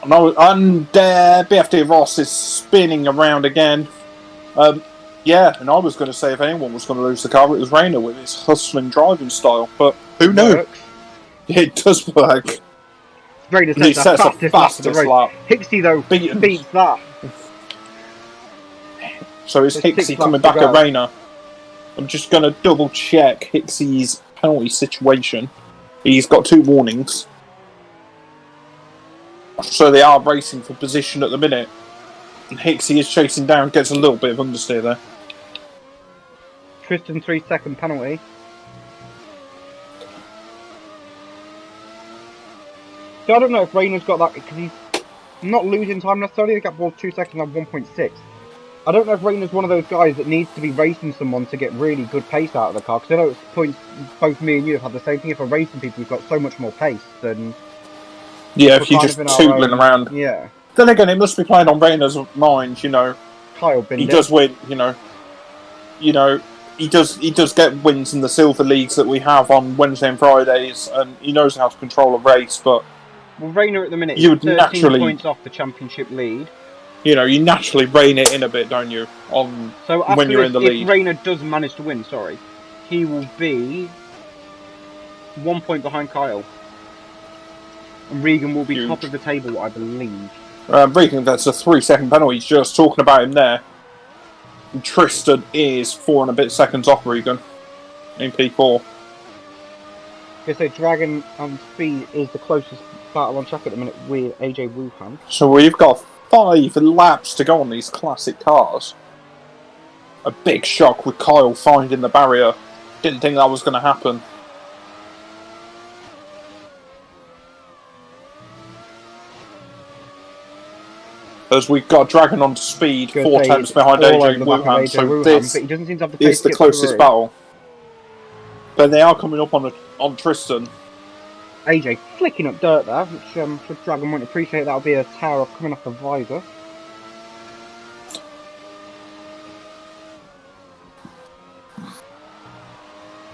No, and BFD Ross is spinning around again. Yeah, and I was going to say if anyone was going to lose the car, it was Rainer with his hustling driving style. But who knew? It does work. He sets the fastest lap. Hixie though beats that. So is Hixie coming back at Rainer? I'm just going to double check Hixie's penalty situation. He's got 2 warnings. So they are racing for position at the minute. And Hixie is chasing down, gets a little bit of understeer there. Tristan 3-second penalty. So I don't know if Rainer's got that because he's not losing time necessarily. They got both 2 seconds on 1.6. I don't know if Rainer's one of those guys that needs to be racing someone to get really good pace out of the car. Because I know it's points both me and you have had the same thing. If we're racing people, we've got so much more pace than. Yeah, if you're just tootling around. Yeah. Then again, it must be playing on Rainer's mind, you know. Kyle He does win, you know. He does get wins in the silver leagues that we have on Wednesday and Fridays, and he knows how to control a race. But well, Rainer at the minute, you would 13 naturally points off the championship lead. You know, you naturally rein it in a bit, don't you? So when you're in the lead. If Rainer does manage to win, he will be 1 point behind Kyle. And Regan will be top of the table, I believe. Regan, that's a 3-second penalty. He's just talking about him there. And Tristan is 4 and a bit seconds off Regan in P4. So Dragon on speed is the closest battle on track at the minute with AJ Wuhan. So we've got 5 laps to go on these classic cars. A big shock with Kyle finding the barrier. Didn't think that was going to happen. As we've got Dragon on speed, 4 tenths behind AJ Wuhan, so this but he doesn't seem to have the is the closest battle. But they are coming up on Tristan. AJ flicking up dirt there, which Dragon won't appreciate. That'll be a tower off coming off the visor.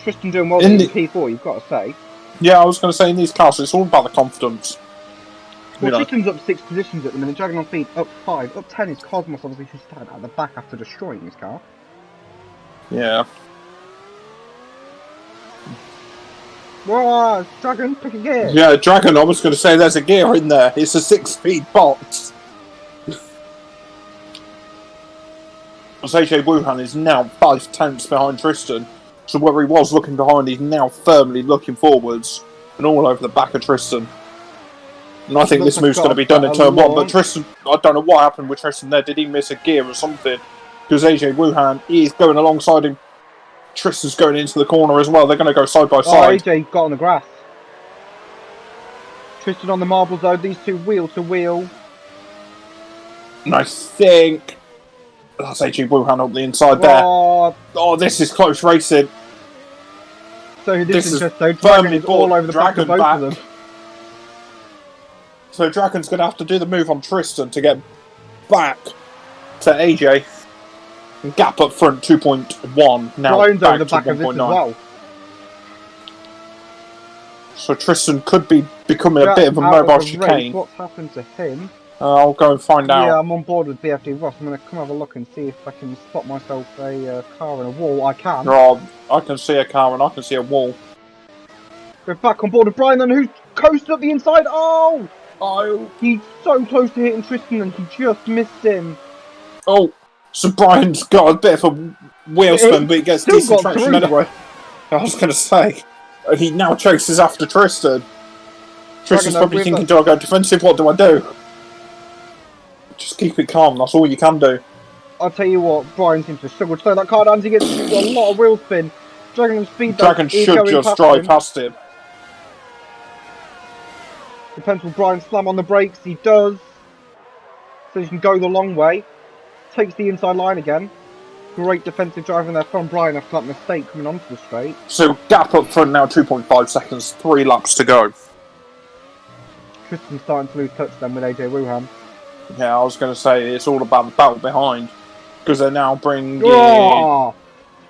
Tristan doing well in P4, you've got to say. Yeah, I was going to say in these cars, it's all about the confidence. Well, Tristan's up 6 positions at the minute. Dragon on speed up 5. Up 10 is Cosmos, obviously, who started at the back after destroying his car. Yeah. Whoa, Dragon, pick a gear. Yeah, Dragon, I was going to say there's a gear in there. It's a 6-speed box. AJ Wuhan is now 5 tenths behind Tristan. So where he was looking behind, he's now firmly looking forwards. and all over the back of Tristan. And I think this move's going to be done in turn 1, but Tristan, I don't know what happened with Tristan there. Did he miss a gear or something? Because AJ Wuhan is going alongside him. Tristan's going into the corner as well. They're going to go side by side. AJ got on the grass. Tristan on the marbles though. These two wheel to wheel. And I think that's AJ Wuhan up the inside there. Oh, this is close racing. So this is just so Dragon is all over the back of both of them. So Dragon's going to have to do the move on Tristan to get back to AJ. And gap up front 2.1. Now Brian's back over the back to of this 1.9. as well. So Tristan could be becoming a bit of a mobile chicane. What's happened to him? I'll go and find out. Yeah, I'm on board with BFD Ross. I'm going to come have a look and see if I can spot myself a car and a wall. I can. I can see a car and I can see a wall. We're back on board with Brian then, who's coasted up the inside. Oh! He's so close to hitting Tristan and he just missed him. Oh, so Brian's got a bit of a wheel spin, but he gets decent traction anyway. I was going to say, he now chases after Tristan. Tristan's probably thinking, do I go defensive? What do I do? Just keep it calm, that's all you can do. I'll tell you what, Brian seems to struggle to slow that car down. He gets a lot of wheel spin. Dragon speed. Dragon should just drive past him. Depends will Brian slam on the brakes. He does. So he can go the long way. Takes the inside line again. Great defensive driving there from Brian after that mistake coming onto the straight. So gap up front now 2.5 seconds, 3 laps to go. Tristan's starting to lose touch then with AJ Wuhan. Yeah, I was going to say it's all about the battle behind. Because they're now bringing... Oh,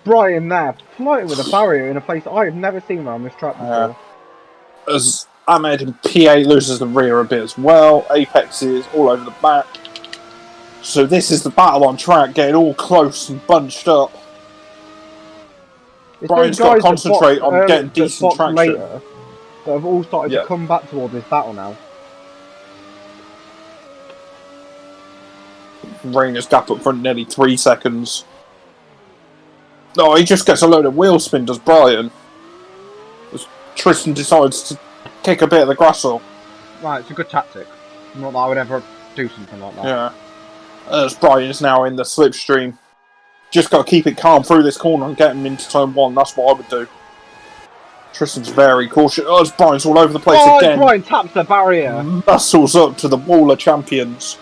Brian there, floating with a barrier in a place I have never seen around this track before. As Ahmed and P8 loses the rear a bit as well. Apex is all over the back. So this is the battle on track, getting all close and bunched up. Brian's got to concentrate on getting decent traction. Later, that have all started to come back towards this battle now. Rainer's gap up front nearly 3 seconds. No, he just gets a load of wheel spin, does Brian. As Tristan decides to kick a bit of the grass off. Right, it's a good tactic. Not that I would ever do something like that. Yeah. As Brian is now in the slipstream. Just got to keep it calm through this corner and get him into turn 1. That's what I would do. Tristan's very cautious. Oh, as Brian's all over the place again. Brian taps the barrier. Muscles up to the wall of champions.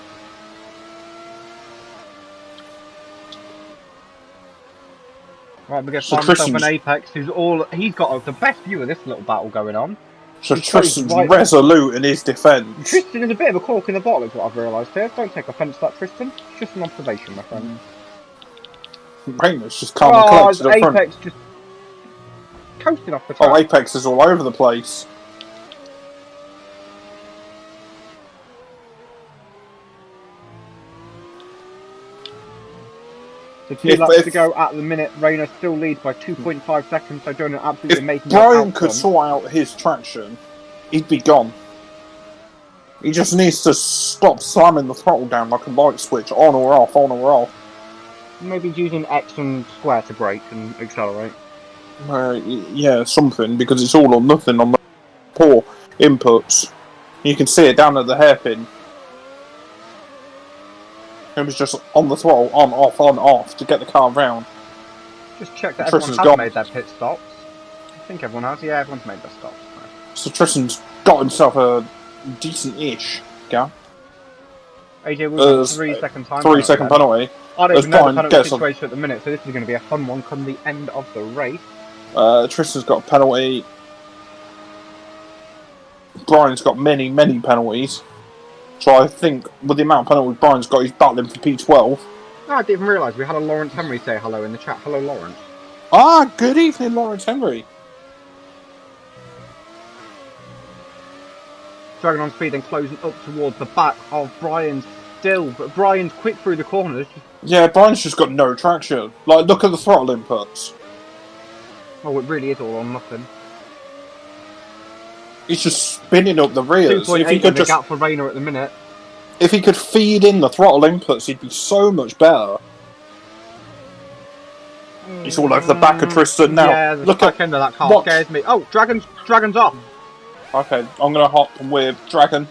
Right, we get so an Apex who's he's got the best view of this little battle going on. So Tristan's resolute in his defence. Tristan is a bit of a cork in the bottle is what I've realised here. Don't take offence to that, Tristan. It's just an observation, my friend. Rainer's just calm and collected up front. Apex just coasting off the track. Oh, Apex is all over the place. So 2 laps to go at the minute. Rainer still leads by 2.5 seconds, so doing an absolutely amazing job. If Brian could sort out his traction, he'd be gone. He just needs to stop slamming the throttle down like a light switch, on or off, on or off. Maybe using X and square to brake and accelerate. Yeah, something, because it's all or nothing on the poor inputs. You can see it down at the hairpin. It was just on the throttle, on, off, to get the car round. Just check that everyone has made their pit stops. I think everyone has. Yeah, everyone's made their stops. So Tristan's got himself a decent-ish gap. AJ was 3 second time. 3 second penalty. I don't even know the penalty situation at the minute, so this is going to be a fun one come the end of the race. Tristan's got a penalty. Brian's got many penalties. So I think with the amount of penalties Brian's got, he's battling for P12. No, I didn't even realise we had a Lawrence Henry say hello in the chat. Hello, Lawrence. Ah, good evening, Lawrence Henry. Dragon on speed and closing up towards the back of Brian still, but Brian's quick through the corners. Yeah, Brian's just got no traction. Like, look at the throttle inputs. Oh, it really is all or nothing. He's just spinning up the rears. 2.8 if he could just gap for Rainer at the minute. If he could feed in the throttle inputs, he'd be so much better. He's all over the back of Tristan now. Yeah, the back end of that car scares me. Oh, Dragon's off. Okay, I'm going to hop with Dragon.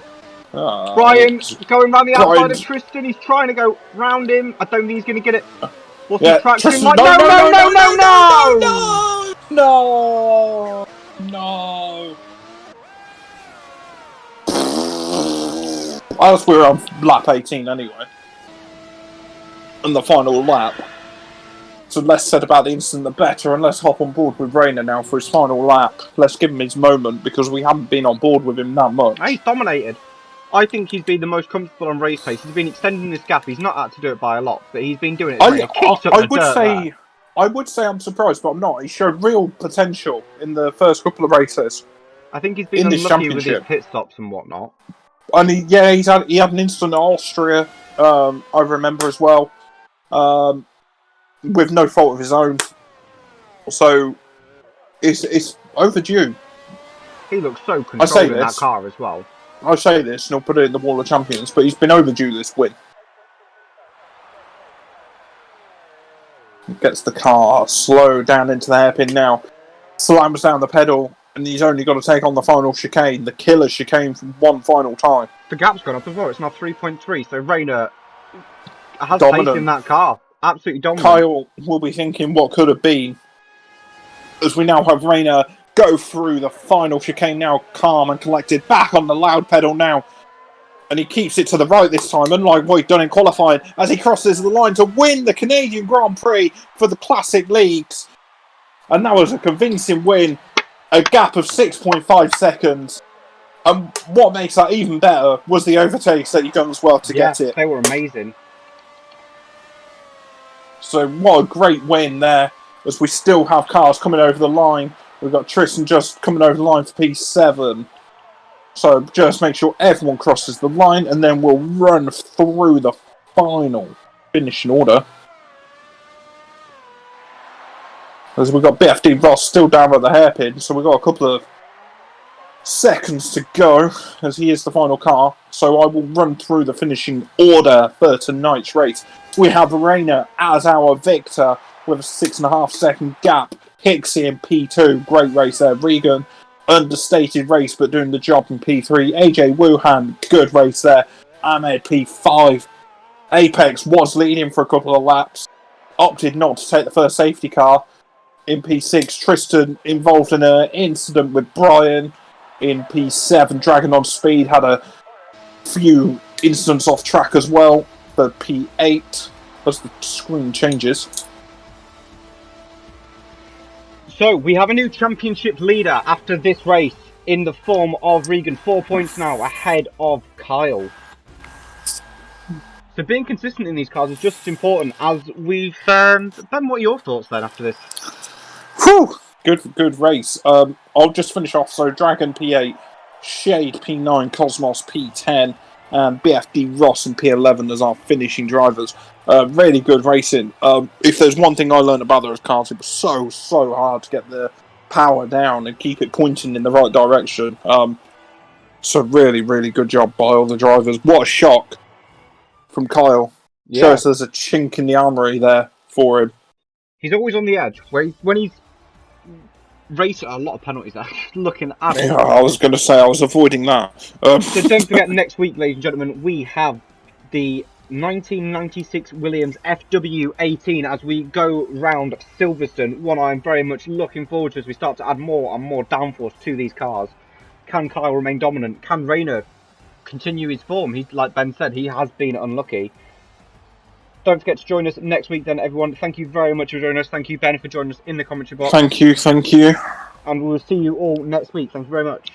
Brian going round the outside of Tristan. He's trying to go round him. I don't think he's going to get it. What's his traction Tristan, like? No! As we're on lap 18 anyway. And the final lap. So less said about the incident, the better, and let's hop on board with Rayner now for his final lap. Let's give him his moment, because we haven't been on board with him that much. He's dominated. I think he's been the most comfortable on race pace. He's been extending this gap. He's not had to do it by a lot, but he's been doing it. I would say I'm surprised, but I'm not. He showed real potential in the first couple of races. I think he's been unlucky with his pit stops and whatnot. And he had an incident in Austria, I remember as well, with no fault of his own. So it's overdue. He looks so controlled in that car as well. I say this, and I'll put it in the Wall of Champions, but he's been overdue this win. Gets the car slow down into the hairpin now, slams down the pedal, and he's only got to take on the final chicane, the killer chicane from one final time. The gap's gone up as well, it's now 3.3, so Rayner has pace in that car. Absolutely dominant. Kyle will be thinking what could have been, as we now have Rayner go through the final chicane now, calm and collected, back on the loud pedal now. And he keeps it to the right this time, unlike what he'd done in qualifying, as he crosses the line to win the Canadian Grand Prix for the Classic Leagues. And that was a convincing win, a gap of 6.5 seconds. And what makes that even better was the overtakes that he done as well to get it. They were amazing. So what a great win there, as we still have cars coming over the line. We've got Tristan just coming over the line for P7. So just make sure everyone crosses the line, and then we'll run through the final finishing order. As we've got BFD Ross still down at the hairpin, so we've got a couple of seconds to go, as he is the final car. So I will run through the finishing order for tonight's race. We have Rayner as our victor with a 6.5 second gap. Hixie in P2, great race there. Regan, understated race but doing the job in P3. AJ Wuhan, good race there. Ahmed P5. Apex was leading for a couple of laps, opted not to take the first safety car. In P6, Tristan involved in an incident with Brian. In P7, Dragon on Speed had a few incidents off track as well. For P8, as the screen changes. So, we have a new championship leader after this race in the form of Regan. 4 points now ahead of Kyle. So being consistent in these cars is just as important as we've... Ben, what are your thoughts then after this? Whew! Good race. I'll just finish off. So Dragon P8, Shade P9, Cosmos P10, and BFD Ross in P11 as our finishing drivers. Really good racing. If there's one thing I learned about those cars, it was so hard to get the power down and keep it pointing in the right direction. So really good job by all the drivers. What a shock from Kyle. Yeah. Shows there's a chink in the armoury there for him. He's always on the edge. When he's racing, a lot of penalties there. Looking at it. Yeah, I was going to say, I was avoiding that. So don't forget, next week, ladies and gentlemen, we have the 1996 Williams FW18 as we go round Silverstone. One I'm very much looking forward to as we start to add more and more downforce to these cars. Can Kyle remain dominant? Can Rayner continue his form? He, like Ben said, he has been unlucky. Don't forget to join us next week then, everyone. Thank you very much for joining us. Thank you, Ben, for joining us in the commentary box. Thank you. And we'll see you all next week. Thank you very much.